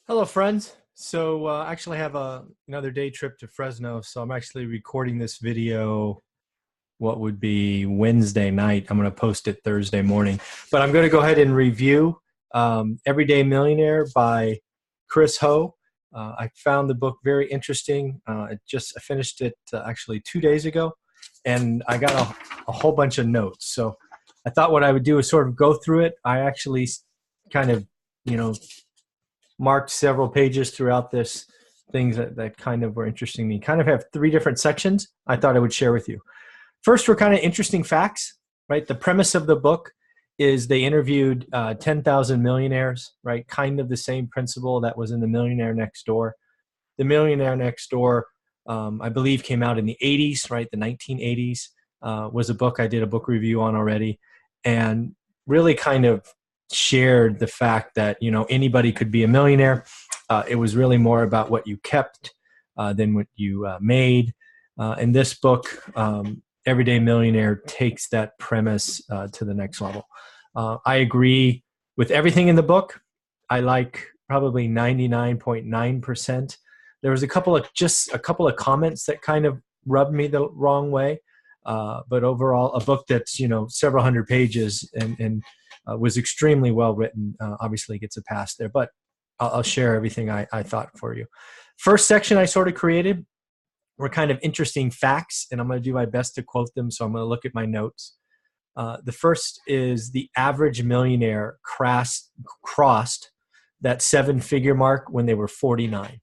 Hello, friends. So actually I have another day trip to Fresno. So I'm actually recording this video, what would be Wednesday night. I'm going to post it Thursday morning. But I'm going to go ahead and review Everyday Millionaire by Chris Ho. I found the book very interesting. I finished it actually 2 days ago, and I got a whole bunch of notes. So I thought what I would do is sort of go through it. I actually kind of, you know, marked several pages throughout this, things that kind of were interesting to me. Kind of have three different sections I thought I would share with you. First were kind of interesting facts, right? The premise of the book is they interviewed 10,000 millionaires, right? Kind of the same principle that was in The Millionaire Next Door. The Millionaire Next Door, I believe, came out in the 80s, right? The 1980s was a book I did a book review on already, and really kind of shared the fact that, you know, anybody could be a millionaire. It was really more about what you kept than what you made. In this book, Everyday Millionaire takes that premise to the next level. I agree with everything in the book. I like probably 99.9%. There was a couple of comments that kind of rubbed me the wrong way. But overall, a book that's, you know, several hundred pages and was extremely well written. Obviously gets a pass there, but I'll share everything I thought for you. First section I sort of created were kind of interesting facts, and I'm going to do my best to quote them, so I'm going to look at my notes. The first is the average millionaire crossed that seven-figure mark when they were 49.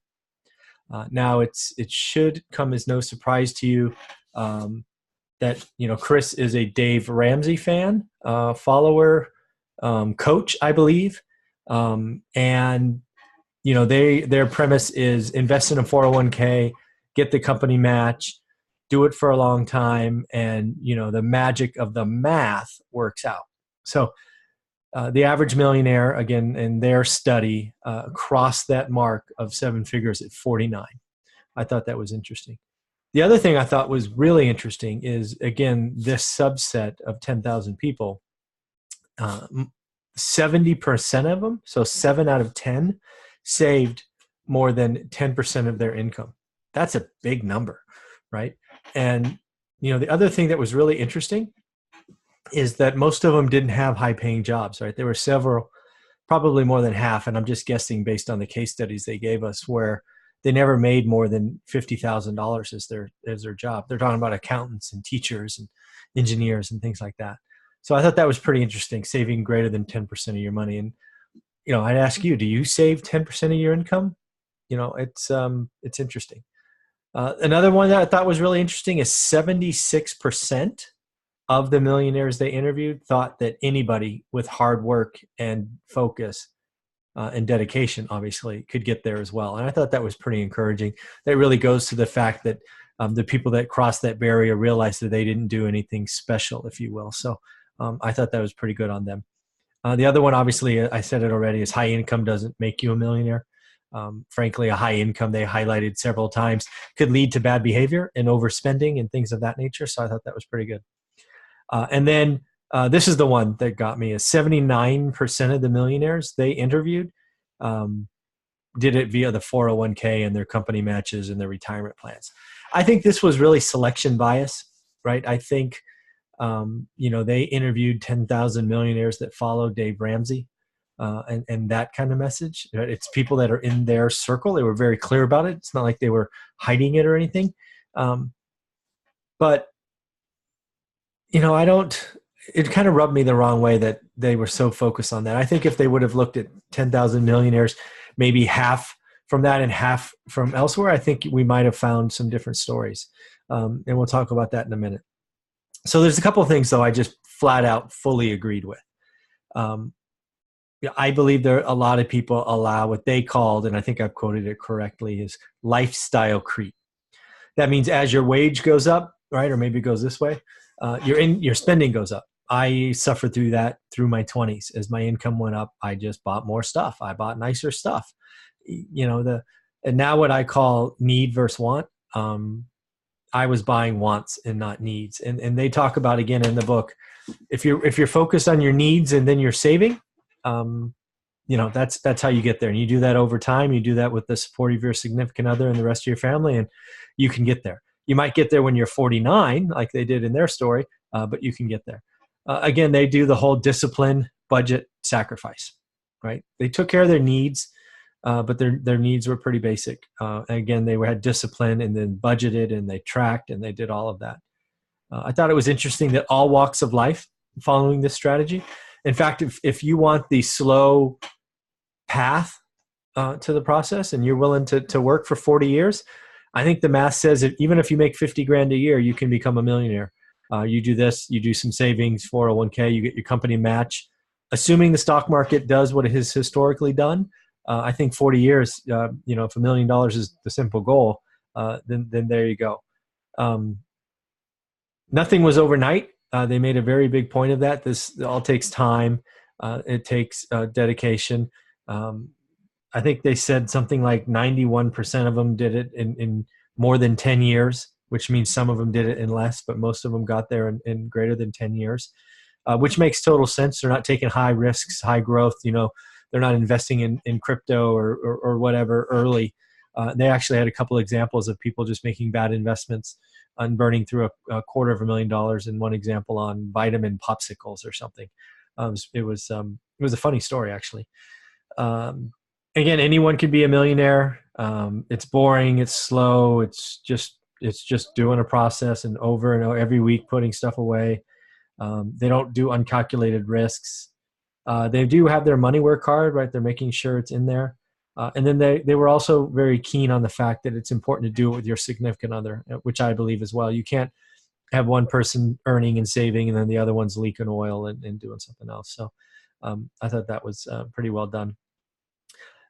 Now, it should come as no surprise to you that, you know, Chris is a Dave Ramsey fan, follower, coach, I believe. And, you know, their premise is invest in a 401k, get the company match, do it for a long time, and, you know, the magic of the math works out. So the average millionaire, again, in their study, crossed that mark of seven figures at 49. I thought that was interesting. The other thing I thought was really interesting is, again, this subset of 10,000 people, 70% of them, so 7 out of 10, saved more than 10% of their income. That's a big number, right? And, you know, the other thing that was really interesting is that most of them didn't have high-paying jobs, right? There were several, probably more than half, and I'm just guessing based on the case studies they gave us, where they never made more than $50,000 as their job. They're talking about accountants and teachers and engineers and things like that. So I thought that was pretty interesting, saving greater than 10% of your money. And, you know, I'd ask you, do you save 10% of your income? You know, it's interesting. Another one that I thought was really interesting is 76% of the millionaires they interviewed thought that anybody with hard work and focus and dedication, obviously, could get there as well. And I thought that was pretty encouraging. That really goes to the fact that the people that crossed that barrier realized that they didn't do anything special, if you will. So I thought that was pretty good on them. The other one, obviously, I said it already, is high income doesn't make you a millionaire. Frankly, a high income, they highlighted several times, could lead to bad behavior and overspending and things of that nature. So I thought that was pretty good. And then this is the one that got me, is 79% of the millionaires they interviewed did it via the 401k and their company matches and their retirement plans. I think this was really selection bias, right? I think, you know, they interviewed 10,000 millionaires that follow Dave Ramsey and that kind of message. It's people that are in their circle. They were very clear about it. It's not like they were hiding it or anything. But, you know, it kind of rubbed me the wrong way that they were so focused on that. I think if they would have looked at 10,000 millionaires, maybe half from that and half from elsewhere, I think we might have found some different stories. And we'll talk about that in a minute. So there's a couple of things, though, I just flat out fully agreed with. I believe there are a lot of people allow what they called, and I think I've quoted it correctly, is lifestyle creep. That means as your wage goes up, right, or maybe it goes this way, your spending goes up. I suffered through that through my 20s. As my income went up, I just bought more stuff. I bought nicer stuff. You know, and now what I call need versus want, I was buying wants and not needs. And they talk about, again, in the book, if you're focused on your needs and then you're saving, that's how you get there. And you do that over time. You do that with the support of your significant other and the rest of your family, and you can get there. You might get there when you're 49, like they did in their story, but you can get there. Again, they do the whole discipline, budget, sacrifice, right? They took care of their needs, but their needs were pretty basic. Again, they had discipline and then budgeted and they tracked and they did all of that. I thought it was interesting that all walks of life following this strategy. In fact, if you want the slow path to the process and you're willing to work for 40 years, I think the math says that even if you make 50 grand a year, you can become a millionaire. You do this, you do some savings, 401k, you get your company match. Assuming the stock market does what it has historically done, I think 40 years, if $1 million is the simple goal, then there you go. Nothing was overnight. They made a very big point of that. This all takes time. It takes dedication. I think they said something like 91% of them did it in more than 10 years, which means some of them did it in less, but most of them got there in greater than 10 years, which makes total sense. They're not taking high risks, high growth. They're not investing in crypto or whatever early. They actually had a couple examples of people just making bad investments and burning through a $250,000 in one example on vitamin popsicles or something. It was a funny story, actually. Again, anyone can be a millionaire. It's boring. It's slow. It's just doing a process and over and over every week putting stuff away. They don't do uncalculated risks. They do have their money work hard, right? They're making sure it's in there. And then they were also very keen on the fact that it's important to do it with your significant other, which I believe as well. You can't have one person earning and saving and then the other one's leaking oil and doing something else. So I thought that was pretty well done.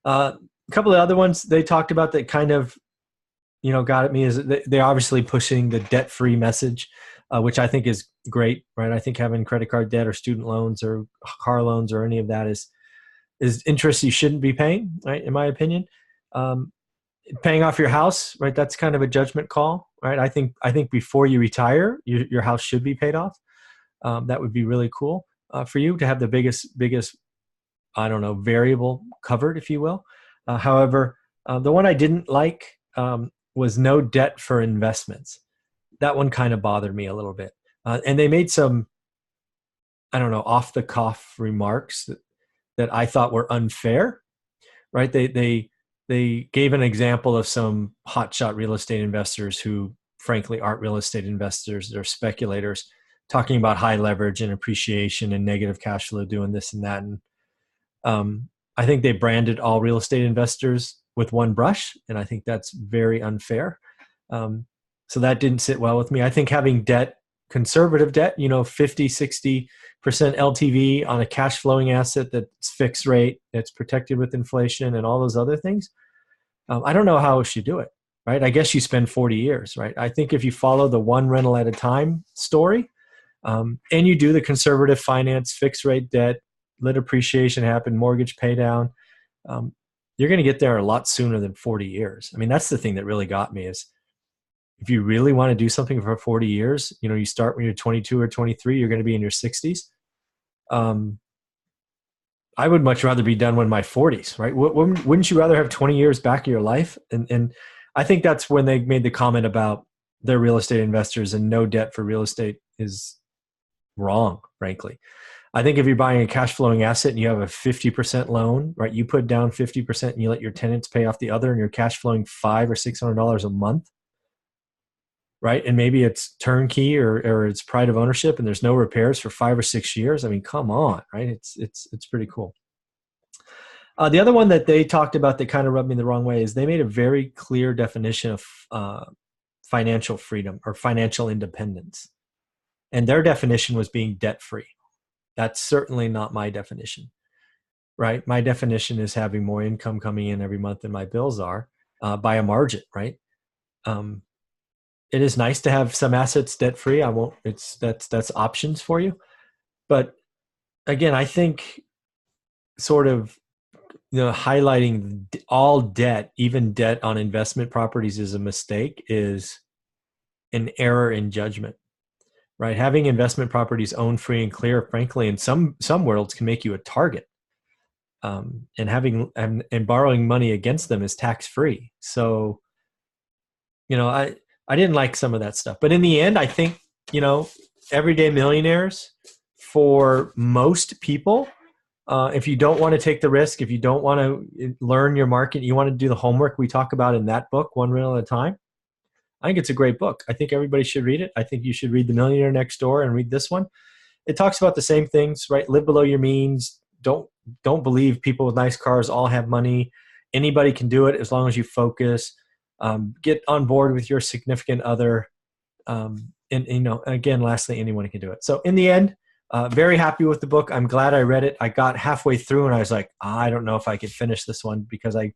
A couple of other ones they talked about that kind of, got at me is they're obviously pushing the debt-free message, which I think is great, right? I think having credit card debt or student loans or car loans or any of that is interest you shouldn't be paying, right? In my opinion, paying off your house, right? That's kind of a judgment call, right? I think before you retire, your house should be paid off. That would be really cool for you to have the biggest, I don't know, variable covered, if you will. However, the one I didn't like was no debt for investments. That one kind of bothered me a little bit. And they made some, I don't know, off the cuff remarks that I thought were unfair, right? They gave an example of some hotshot real estate investors who frankly aren't real estate investors. They're speculators talking about high leverage and appreciation and negative cash flow doing this and that. And I think they branded all real estate investors with one brush. And I think that's very unfair. So that didn't sit well with me. I think having debt, conservative debt, 50, 60% LTV on a cash flowing asset that's fixed rate, that's protected with inflation and all those other things. I don't know how else you do it, right? I guess you spend 40 years, right? I think if you follow the one rental at a time story, and you do the conservative finance, fixed rate debt, let appreciation happen, mortgage pay down, you're going to get there a lot sooner than 40 years. I mean, that's the thing that really got me is if you really want to do something for 40 years, you start when you're 22 or 23, you're going to be in your 60s. I would much rather be done when my 40s, right? Wouldn't you rather have 20 years back of your life? And I think that's when they made the comment about their real estate investors and no debt for real estate is wrong, frankly. I think if you're buying a cash flowing asset and you have a 50% loan, right? You put down 50% and you let your tenants pay off the other and you're cash flowing $500 or $600 a month, right? And maybe it's turnkey or it's pride of ownership and there's no repairs for 5 or 6 years. I mean, come on, right? It's pretty cool. The other one that they talked about that kind of rubbed me the wrong way is they made a very clear definition of financial freedom or financial independence. And their definition was being debt-free. That's certainly not my definition, right? My definition is having more income coming in every month than my bills are by a margin, right? It is nice to have some assets debt-free. That's options for you. But again, I think sort of, highlighting all debt, even debt on investment properties is a mistake, is an error in judgment, right? Having investment properties owned free and clear, frankly, in some worlds can make you a target. and having and borrowing money against them is tax free. So, you know, I didn't like some of that stuff, but in the end, I think, you know, everyday millionaires, for most people, if you don't want to take the risk, if you don't want to learn your market, you want to do the homework we talk about in that book, One Real at a Time. I think it's a great book. I think everybody should read it. I think you should read The Millionaire Next Door and read this one. It talks about the same things, right? Live below your means. Don't believe people with nice cars all have money. Anybody can do it as long as you focus. Get on board with your significant other. And you know, again, lastly, anyone can do it. So in the end, very happy with the book. I'm glad I read it. I got halfway through and I was like, I don't know if I could finish this one, because I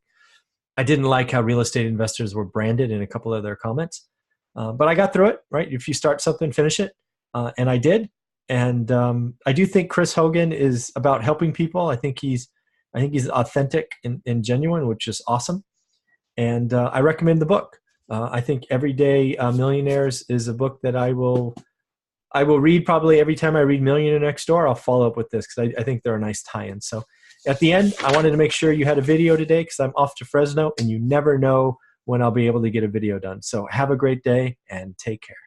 didn't like how real estate investors were branded in a couple of their comments. But I got through it, right? If you start something, finish it. And I did. And I do think Chris Hogan is about helping people. I think he's authentic and genuine, which is awesome. And I recommend the book. I think Everyday Millionaires is a book that I will read probably every time I read Millionaire Next Door. I'll follow up with this because I think they're a nice tie-in. So at the end, I wanted to make sure you had a video today because I'm off to Fresno, and you never know when I'll be able to get a video done. So have a great day and take care.